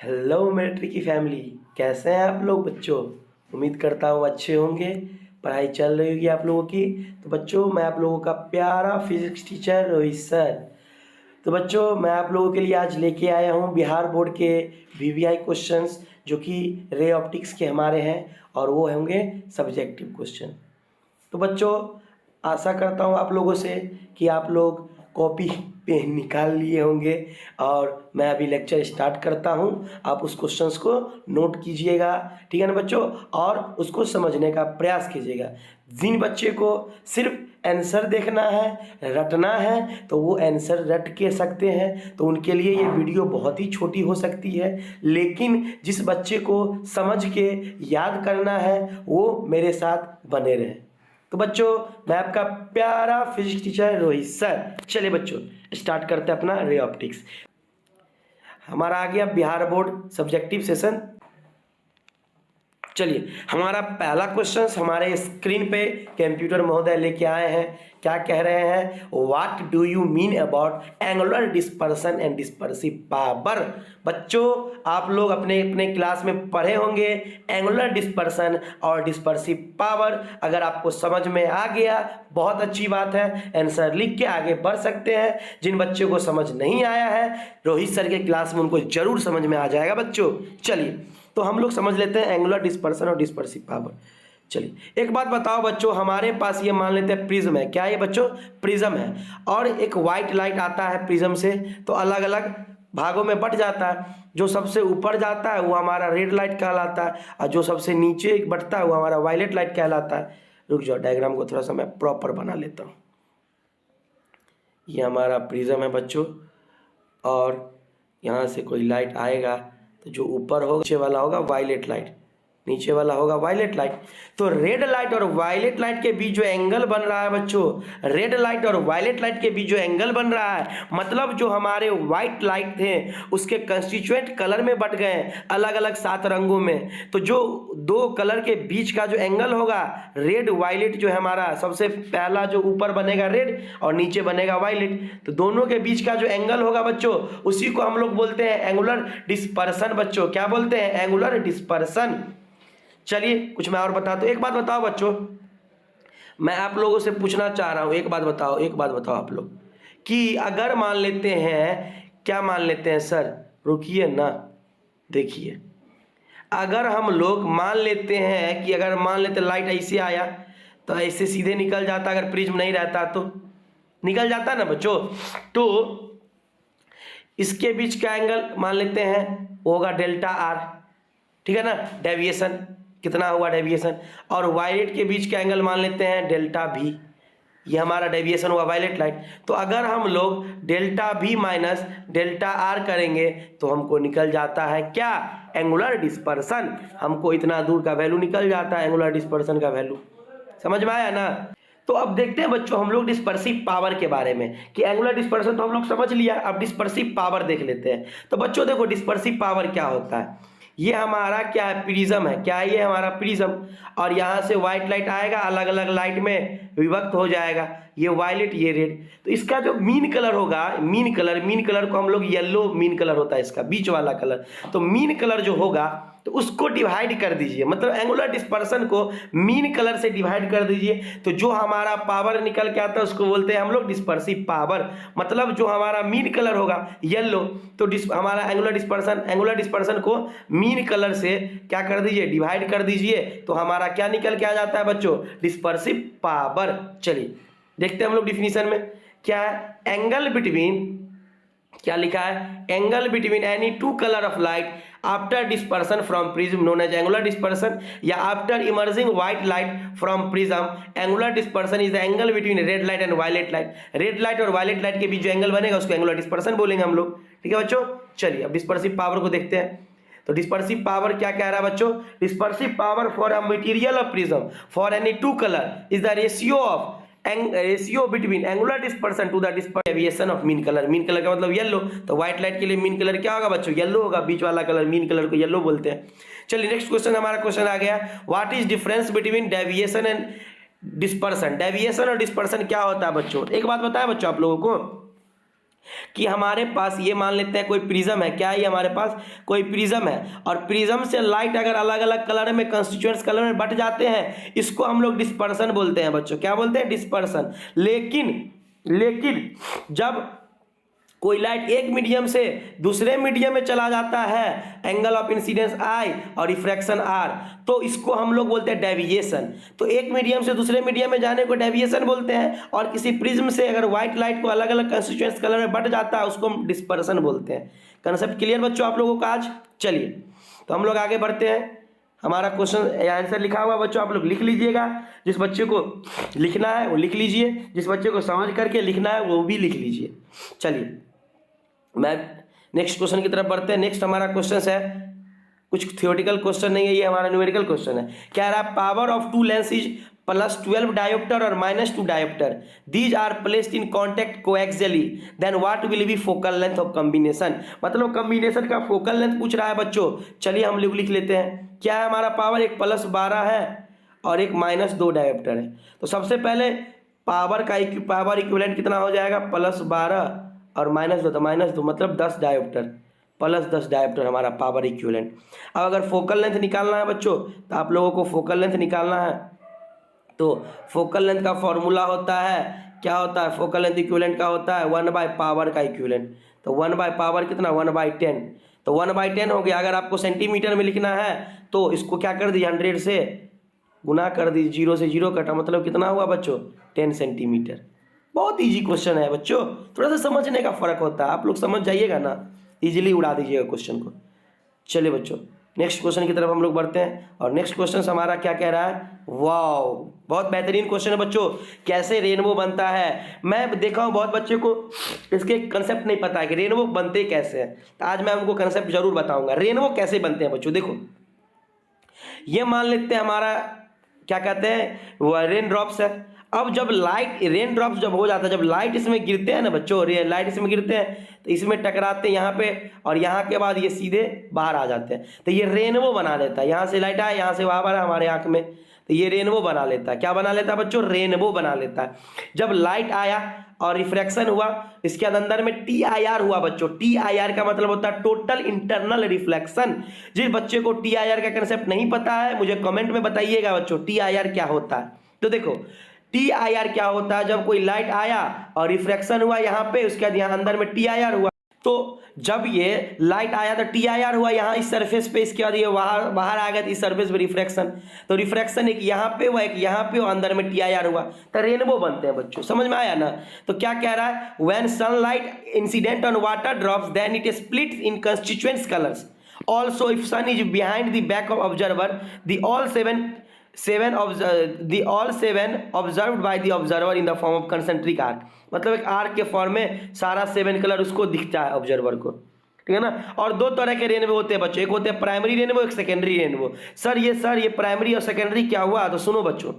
Hello military की family, कैसे हैं आप लोग बच्चों। उम्मीद करता हूँ अच्छे होंगे। पढ़ाई चल रही होगी आप लोगों की। तो बच्चों, मैं आप लोगों का प्यारा फिजिक्स टीचर रोहित सर। तो बच्चों, मैं आप लोगों के लिए आज लेके आया हूँ बिहार बोर्ड के वीवीआई क्वेश्चंस, जो कि रे ऑप्टिक्स के हमारे हैं और वो होंगे सब्जेक्टिव क्वेश्चन। तो बच्चों, आशा करता हूँ आप लोगों से कि आप लोग कॉपी पेन निकाल लिए होंगे और मैं अभी लेक्चर स्टार्ट करता हूँ। आप उस क्वेश्चंस को नोट कीजिएगा, ठीक है ना बच्चों, और उसको समझने का प्रयास कीजिएगा। जिन बच्चे को सिर्फ आंसर देखना है, रटना है, तो वो आंसर रट के सकते हैं, तो उनके लिए ये वीडियो बहुत ही छोटी हो सकती है। लेकिन जिस बच्चे को समझ के याद करना है वो मेरे साथ बने रहे। तो बच्चों, मैं आपका प्यारा फिजिक्स टीचर रोहित सर। चलिए बच्चों, स्टार्ट करते हैं अपना रे ऑप्टिक्स। हमारा आ गया बिहार बोर्ड सब्जेक्टिव सेशन। चलिए, हमारा पहला क्वेश्चन हमारे स्क्रीन पे कंप्यूटर महोदय लेके आए हैं। क्या कह रहे हैं? What do you mean about angular dispersion and dispersive power. बच्चों, आप लोग अपने अपने क्लास में पढ़े होंगे एंगुलर डिस्पर्सन और डिस्पर्सिव पावर। अगर आपको समझ में आ गया, बहुत अच्छी बात है, आंसर लिख के आगे बढ़ सकते हैं। जिन बच्चों को समझ नहीं आया है, रोहित सर के क्लास में उनको जरूर समझ में आ जाएगा बच्चों। चलिए, तो हम लोग समझ लेते हैं एंगुलर डिस्पर्सन और डिस्पर्सिव पावर। चलिए, एक बात बताओ बच्चों, हमारे पास ये मान लेते हैं प्रिज्म है। क्या ये बच्चों? प्रिज्म है। और एक वाइट लाइट आता है प्रिज्म से, तो अलग अलग भागों में बट जाता है। जो सबसे ऊपर जाता है वो हमारा रेड लाइट कहलाता है, और जो सबसे नीचे बढ़ता है वो हमारा वायलेट लाइट कहलाता है। रुक जाओ, डायग्राम को थोड़ा सा मैं प्रॉपर बना लेता हूँ। ये हमारा प्रिज्म है बच्चों, और यहाँ से कोई लाइट आएगा तो जो ऊपर होगा नीचे वाला होगा वायलेट लाइट, नीचे वाला होगा वायलेट लाइट। तो रेड लाइट और वायलेट लाइट के बीच जो एंगल बन रहा है बच्चों, रेड लाइट और वायलेट लाइट के बीच जो एंगल बन रहा है, मतलब जो हमारे व्हाइट लाइट थे उसके कंस्टिट्यूएंट कलर में बट गए अलग अलग 7 रंगों में। तो जो दो कलर के बीच का जो एंगल होगा, रेड वायलेट जो है हमारा, सबसे पहला जो ऊपर बनेगा रेड और नीचे बनेगा वायलेट, तो दोनों के बीच का जो एंगल होगा बच्चों, उसी को हम लोग बोलते हैं एंगुलर डिस्पर्सन। बच्चों, क्या बोलते हैं? Angular dispersion. चलिए, कुछ मैं और बता दूं। एक बात बताओ बच्चों, मैं आप लोगों से पूछना चाह रहा हूं, एक बात बताओ, एक बात बताओ आप लोग, कि अगर मान लेते हैं, क्या मान लेते हैं सर, रुकिए ना, देखिए, अगर हम लोग मान लेते हैं कि अगर मान लेते लाइट ऐसे आया तो ऐसे सीधे निकल जाता, अगर प्रिज्म नहीं रहता तो निकल जाता ना बच्चों। तो इसके बीच का एंगल मान लेते हैं वो होगा डेल्टा आर, ठीक है ना, डेविएशन कितना हुआ डेविएशन। और वायलेट के बीच का एंगल मान लेते हैं डेल्टा भी, ये हमारा डेविएशन हुआ वायलेट लाइट। तो अगर हम लोग डेल्टा भी माइनस डेल्टा आर करेंगे तो हमको निकल जाता है क्या? Angular dispersion. हमको इतना दूर का वैल्यू निकल जाता है एंगुलर डिस्पर्सन का वैल्यू। समझ में आया ना? तो अब देखते हैं बच्चों हम लोग डिस्पर्सिव पावर के बारे में, कि एंगुलर डिस्पर्सन तो हम लोग समझ लिया, अब डिस्पर्सिव पावर देख लेते हैं। तो बच्चों देखो, डिस्पर्सिव पावर क्या होता है। ये हमारा क्या है? प्रिज्म है। क्या है ये? हमारा प्रिज्म। और यहाँ से व्हाइट लाइट आएगा, अलग अलग लाइट में विभक्त हो जाएगा, ये वायलेट ये रेड। तो इसका जो मीन कलर होगा, मीन कलर को हम लोग येलो मीन कलर होता है इसका, बीच वाला कलर। तो मीन कलर जो होगा तो उसको डिवाइड कर दीजिए, मतलब एंगुलर डिस्पर्सन को मीन कलर से डिवाइड कर दीजिए, तो जो हमारा पावर निकल के आता है उसको बोलते हैं हम लोग डिस्पर्सिव पावर। मतलब जो हमारा मीन कलर होगा येलो, तो हमारा एंगुलर डिस्पर्सन को मीन कलर से क्या कर दीजिए? डिवाइड कर दीजिए, तो हमारा क्या निकल के आ जाता है बच्चों? Dispersive power. चलिए देखते हैं हम लोग डिफिनीशन में क्या है। एंगल बिटवीन, क्या लिखा है? Angle between any two colour of light after dispersion from prism known as angular dispersion, या after emerging white light from prism. Angular dispersion is the angle between red light and violet light. Red light और violet light के बीच जो angle बनेगा उसको angular dispersion बोलेंगे हम लोग, ठीक है बच्चों। चलिए अब डिस्पर्सिव पावर को देखते हैं। तो डिस्पर्सिव पावर क्या कह रहा है बच्चों? Dispersive power for a material of prism for any two colour is the ratio between angular dispersion to the deviation of mean colour. Mean colour का मतलब येलो, तो व्हाइट लाइट के लिए मीन कलर क्या होगा बच्चों? येलो होगा, बीच वाला कलर मीन कलर को येलो बोलते हैं। चलिए नेक्स्ट क्वेश्चन, हमारा क्वेश्चन आ गया, what is difference between deviation and dispersion. Deviation और डिस्पर्सन क्या होता है बच्चों? एक बात बताया बच्चों आप लोगों को, कि हमारे पास ये मान लेते हैं कोई प्रिज्म है, क्या है ये हमारे पास कोई प्रिज्म है, और प्रिज्म से लाइट अगर अलग अलग कलर में कंस्टिट्यूएंट्स कलर में बट जाते हैं, इसको हम लोग डिस्पर्सन बोलते हैं बच्चों। क्या बोलते हैं? डिस्पर्सन। लेकिन जब कोई लाइट एक मीडियम से दूसरे मीडियम में चला जाता है, एंगल ऑफ इंसिडेंस आई और रिफ्रैक्शन आर, तो इसको हम लोग बोलते हैं डेविएशन। तो एक मीडियम से दूसरे मीडियम में जाने को डेविएशन बोलते हैं, और किसी प्रिज्म से अगर व्हाइट लाइट को अलग अलग कंस्टिट्यूएंट्स कलर में बट जाता है, उसको हम डिस्पर्सन बोलते हैं। कंसेप्ट क्लियर बच्चों आप लोगों का आज? चलिए तो हम लोग आगे बढ़ते हैं। हमारा क्वेश्चन आंसर लिखा हुआ बच्चों, आप लोग लिख लीजिएगा। जिस बच्चे को लिखना है वो लिख लीजिए, जिस बच्चे को समझ करके लिखना है वो भी लिख लीजिए। चलिए मैं नेक्स्ट क्वेश्चन की तरफ बढ़ते हैं। नेक्स्ट हमारा क्वेश्चन है, कुछ थियोरेटिकल क्वेश्चन नहीं है, ये हमारा न्यूमेरिकल क्वेश्चन है। क्या रहा? Power of two lens is +12 dioptre और -2 dioptre, these are placed in contact coaxially, then what will be focal length of combination. मतलब कॉम्बिनेशन का फोकल लेंथ पूछ रहा है बच्चों। चलिए हम लोग लिख लेते हैं। क्या है हमारा पावर? एक +12 है और एक -2 डायोप्टर है। तो सबसे पहले पावर इक्विवेलेंट कितना हो जाएगा? +12 और -2, तो -2 मतलब 10 डायोप्टर, +10 डायोप्टर हमारा पावर इक्विवेलेंट। अब अगर फोकल लेंथ निकालना है बच्चों, तो आप लोगों को फोकल लेंथ निकालना है, तो फोकल लेंथ का फॉर्मूला होता है, क्या होता है? फोकल लेंथ इक्विवेलेंट का होता है 1/पावर का इक्विवेलेंट। तो 1/पावर कितना? 1/10। तो 1/10 हो गया। अगर आपको सेंटीमीटर में लिखना है तो इसको क्या कर दीजिए? 100 से गुना कर दीजिए, 0 से 0 कटा, मतलब कितना हुआ बच्चों? 10 सेंटीमीटर। बहुत इजी क्वेश्चन है बच्चों, थोड़ा सा समझने का फर्क होता है। आप लोग समझ जाइएगा ना, इजीली उड़ा दीजिएगा क्वेश्चन को। चलिए बच्चों नेक्स्ट क्वेश्चन की तरफ हम लोग बढ़ते हैं, और नेक्स्ट क्वेश्चन हमारा क्या कह रहा है? वाओ, बहुत बेहतरीन क्वेश्चन है बच्चों। कैसे रेनबो बनता है? मैं देखा हूँ बहुत बच्चे को इसके कंसेप्ट नहीं पता है कि रेनबो बनते कैसे हैं, तो आज मैं उनको कंसेप्ट जरूर बताऊंगा। रेनबो कैसे बनते हैं बच्चों, देखो ये मान लेते हैं हमारा क्या कहते हैं, वो रेन ड्रॉप्स है। अब जब रेन ड्रॉप्स जब हो जाता है, जब लाइट इसमें गिरते हैं ना बच्चों, लाइट इसमें गिरते हैं तो इसमें टकराते हैं यहाँ पे, और यहाँ के बाद ये सीधे बाहर आ जाते हैं, तो ये रेनबो बना लेता है। यहाँ से लाइट आया, यहाँ से बाहर हमारे आँख में, तो ये रेनबो बना लेता है। क्या बना लेता है बच्चों? रेनबो बना लेता है। जब लाइट आया और रिफ्रैक्शन हुआ, इसके अंदर में TIR हुआ बच्चों। TIR का मतलब होता है टोटल इंटरनल रिफ्लेक्शन। जिस बच्चे को TIR का कंसेप्ट नहीं पता है मुझे कमेंट में बताइएगा बच्चों TIR क्या होता है। तो देखो TIR क्या होता है, जब कोई लाइट आया और रिफ्रैक्शन हुआ यहाँ पे, उसके बाद यहाँ अंदर में TIR हुआ। तो जब ये लाइट आया तो TIR हुआ यहाँ इस सरफेस पे, इसके बाद ये बाहर आ गया इस सरफेस पे रिफ्रैक्शन, तो रिफ्रैक्शन एक यहाँ पे हुआ, एक यहाँ पे, और अंदर में TIR हुआ, तो रेनबो बनते हैं बच्चों। समझ में आया ना? तो क्या कह रहा है? When sunlight incident on water drops then it splits in constituents colours. Also if sun is behind the back of observer, the all seven observed by the observer in the form of concentric arc. मतलब एक arc के form में सारा 7 colour उसको दिखता है observer को, ठीक है ना। और दो तरह के रेनबो होते हैं बच्चों, एक होते हैं प्राइमरी रेनबो, एक सेकेंडरी रेनबो। सर ये प्राइमरी और सेकेंडरी क्या हुआ? तो सुनो बच्चों,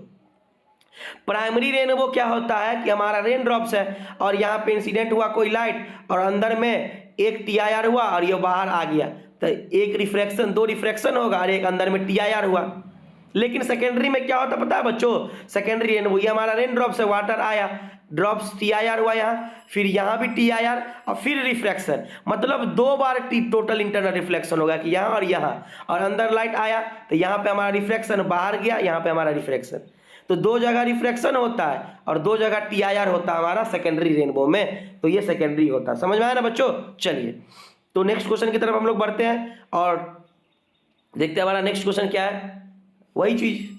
प्राइमरी रेनबो क्या होता है कि हमारा रेन ड्रॉप्स है और यहाँ पे इंसिडेंट हुआ कोई लाइट, और अंदर में एक TIR हुआ और ये बाहर आ गया, तो एक रिफ्रैक्शन, 2 रिफ्रैक्शन होगा और एक अंदर में TIR हुआ। लेकिन सेकेंडरी में क्या होता है पता है बच्चों? सेकेंडरी रेनबो, ये हमारा रेन ड्रॉप्स है, वाटर आया, ड्रॉप्स TIR हुआ यहाँ, फिर यहाँ भी TIR और फिर रिफ्रैक्शन, मतलब 2 बार टोटल इंटरनल रिफ्लेक्शन होगा कि यहाँ और यहाँ, और अंदर लाइट आया तो यहाँ पे हमारा रिफ्रैक्शन, बाहर गया यहाँ पे हमारा रिफ्रैक्शन। तो 2 जगह रिफ्रैक्शन होता है और 2 जगह TIR होता है हमारा सेकेंडरी रेनबो में, तो ये सेकेंडरी होता है। समझ में आया ना बच्चों? चलिए तो नेक्स्ट क्वेश्चन की तरफ हम लोग बढ़ते हैं और देखते हैं हमारा नेक्स्ट क्वेश्चन क्या है। वही चीज,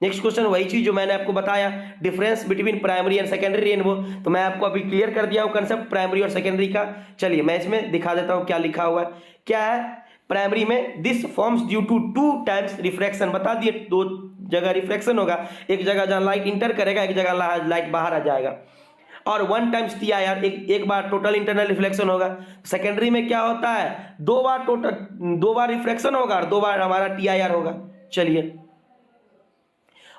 नेक्स्ट क्वेश्चन वही चीज जो मैंने आपको बताया, difference between primary and secondary rainbow, तो मैं आपको अभी क्लियर कर दिया हूँ कंसेप्ट प्राइमरी और सेकेंडरी का। चलिए मैं इसमें दिखा देता हूँ क्या लिखा हुआ है। क्या है प्राइमरी में? This forms due to 2 times refraction, बता दिए 2 जगह रिफ्रैक्शन होगा, एक जगह जहाँ लाइट इंटर करेगा, एक जगह लाइट बाहर आ जाएगा, और 1 टाइम्स TIR, एक बार टोटल इंटरनल रिफ्लेक्शन होगा। सेकेंडरी में क्या होता है? 2 बार रिफ्रैक्शन होगा और 2 बार हमारा TIR होगा। चलिए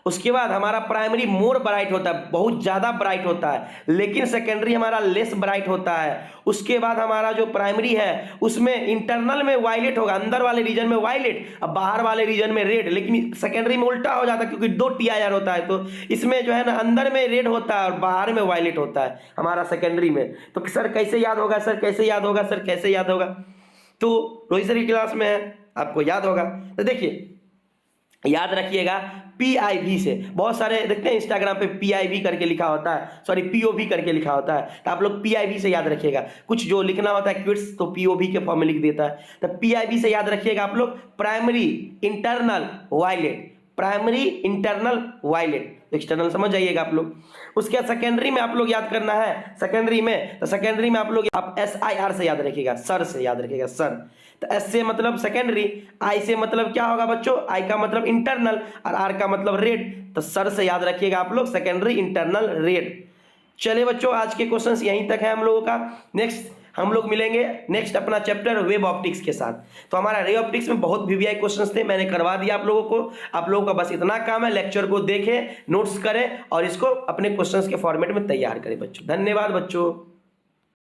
उसके बाद हमारा प्राइमरी मोर ब्राइट होता है, बहुत ज़्यादा ब्राइट होता है, लेकिन सेकेंडरी हमारा लेस ब्राइट होता है। उसके बाद हमारा जो प्राइमरी है उसमें इंटरनल में वायलेट होगा, अंदर वाले रीजन में वायलेट, अब बाहर वाले रीजन में रेड, लेकिन सेकेंडरी में उल्टा हो जाता है क्योंकि 2 TIR होता है, तो इसमें जो है ना अंदर में रेड होता है और बाहर में वायलेट होता है हमारा सेकेंडरी में। तो सर कैसे याद होगा, सर कैसे याद होगा, सर कैसे याद होगा? तो रोहित सर की क्लास में है, आपको याद होगा। तो देखिए याद रखिएगा PIV से, बहुत सारे देखते हैं इंस्टाग्राम पे PIV करके लिखा होता है, सॉरी POV करके लिखा होता है, तो आप लोग PIV से याद रखिएगा। कुछ जो लिखना होता है क्विट्स तो POV के फॉर्म में लिख देता है, तो PIV से याद रखिएगा आप लोग, primary internal violet, primary internal violet, external समझ जाइएगा आप लोग। उसके बाद सेकेंडरी में आप लोग याद करना है, सेकेंडरी में, तो सेकेंडरी में आप लोग आप SIR से याद रखिएगा, सर से याद रखिएगा, सर। तो S से मतलब सेकेंडरी, I से मतलब क्या होगा बच्चों, I का मतलब इंटरनल और R का मतलब रेड, तो सर से याद रखिएगा आप लोग सेकेंडरी इंटरनल रेड। चलिए बच्चों आज के क्वेश्चंस यहीं तक है हम लोगों का। नेक्स्ट हम लोग मिलेंगे नेक्स्ट अपना चैप्टर वेब ऑप्टिक्स के साथ। तो हमारा रे ऑप्टिक्स में बहुत VVI क्वेश्चंस थे, मैंने करवा दिया आप लोगों को। आप लोगों का बस इतना काम है, लेक्चर को देखें, नोट्स करें और इसको अपने क्वेश्चंस के फॉर्मेट में तैयार करें बच्चों। धन्यवाद बच्चों।